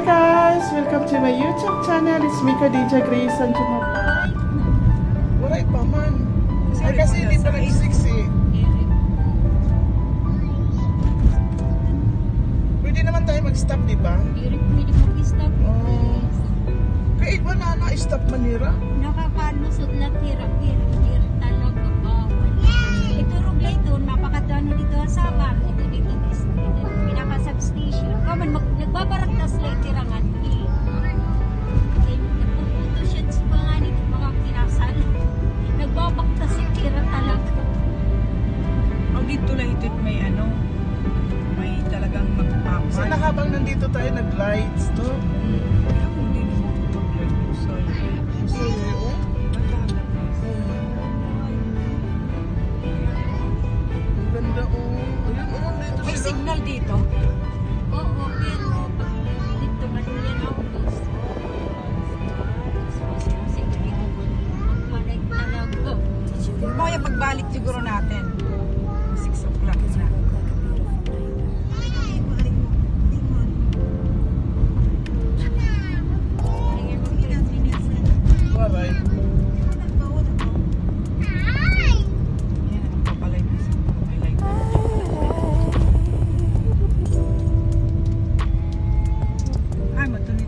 guys! Welcome to my YouTube channel. It's Mika DJ Grace and Jumapa. Wala pa man. Ay kasi hindi pa nag-6 eh. Pwede naman tayo mag-stop, di ba? Pwede mag-stop. Kaya ba na-stop manira? Nakakalusot lang hirap-hirap talaga bawal. Ito rugla ito, napakadano dito sa bar. Ito dito, pinaka-substation. Kaman, nagbabaraktas lang tirangan. Nagpuputo siya sa mga nito, mga kinasal. Nagbabaktas yung tira talaga. Ang dito lang ito may may talagang magpapaman. Kasi nakabang nandito tayo, nag-lights to. Kaya kung di naman tutulog, sorry. Sorry, oh. Ang ganda, oh. Ayun, oh, dito May siya. signal dito. Oo, pero pag dito man yan ako gusto. Kasi dito, magpalag talaga. Mamaya pagbalik siguro natin. 6 o'clock na. Waray. Yan, ang papalay na sa may light. Ay, matuloy.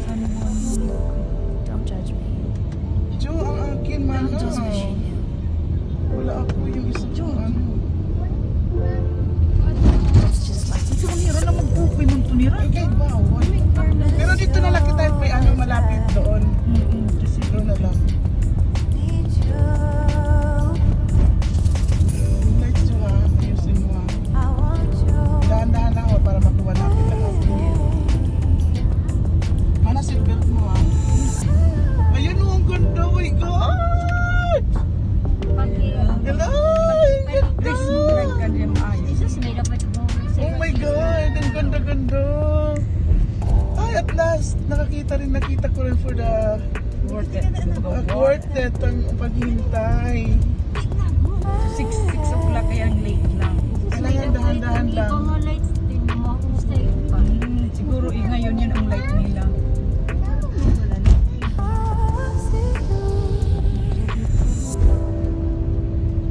Ano? Don't judge me. Jo, ang akin, man. I'm just wishing you. Wala ako yung isa Jo. It's just like Ito nira na mag-upoy mong tunira. Ay, kahit bawal. Pero dito na lang kita may malapit doon. Kasi Doon na lang. Yung lights Jo ha, ayusin mo ha. Dahan-dahan lang ho para makuha natin lahat. Mana seatbelt mo ha. Ayun oh, ang ganda, oh my God! Hello! Ang Please, ganda! like ka niya maayos. Jesus, may dapat mo. Oh my God! Ang ganda-ganda! Ay, at last! Nakita ko rin for the Worth it. worth it ang paghintay. 6 o'clock kaya ang late lang. Kailangan dahan-dahan lang. Mga lights din mo. Stay pa. Siguro ngayon yun ang light nila.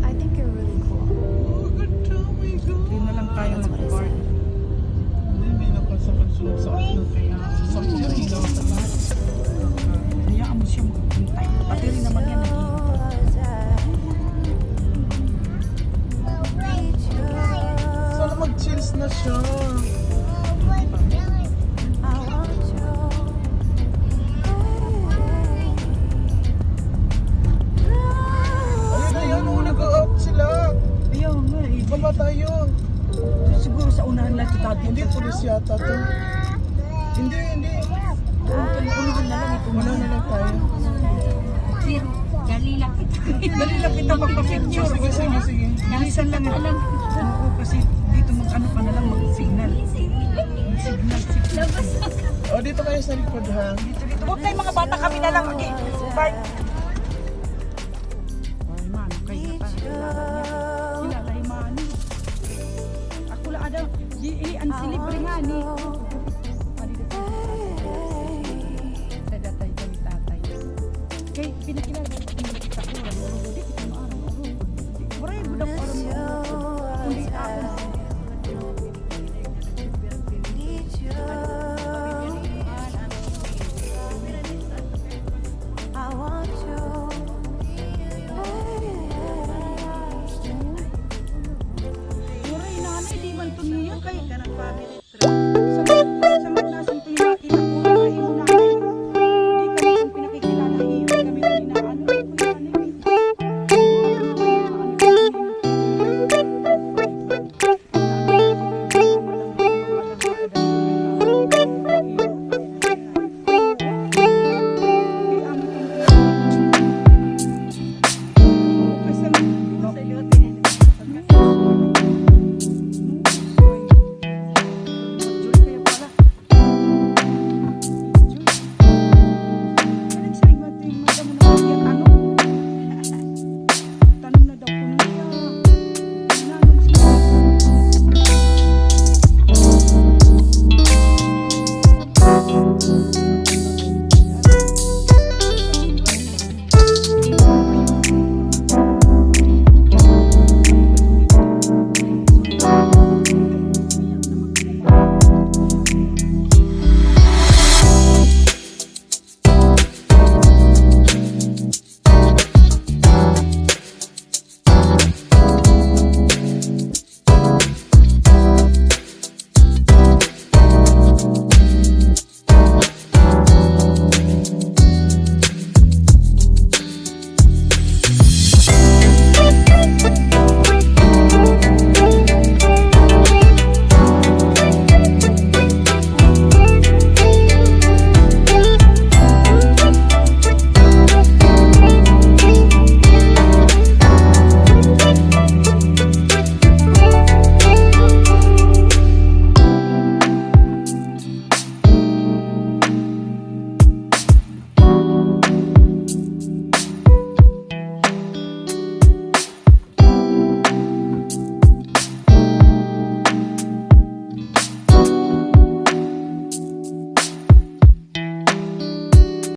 I think you're really cool. Oh, ganda! Oh my God! Hindi na lang tayo mag-park. Hindi na pa sa pagsunod sa akin. Kaya sa mga ilaw sa lahat. Hayaan mo siya maghintay. Pati rin naman yan Sana mag-chills na siya. Ayun, oh, nag-out sila. Ayaw nga eh. Baba tayo. Siguro sa unahan lang kita Hindi, pulis yata to. Hindi. Unahan na lang ito. Wala na lang tayo. Pero, dali lang kita. Dali lang kita magpa-picture. Sige. Bilisan lang. Oo, kasi dito mag-ano pa na lang mag-signal. Signal. Labas O, dito kayo sa likod ha. Dito. Huwag tayong mga bata kami na lang. Okay. Bye.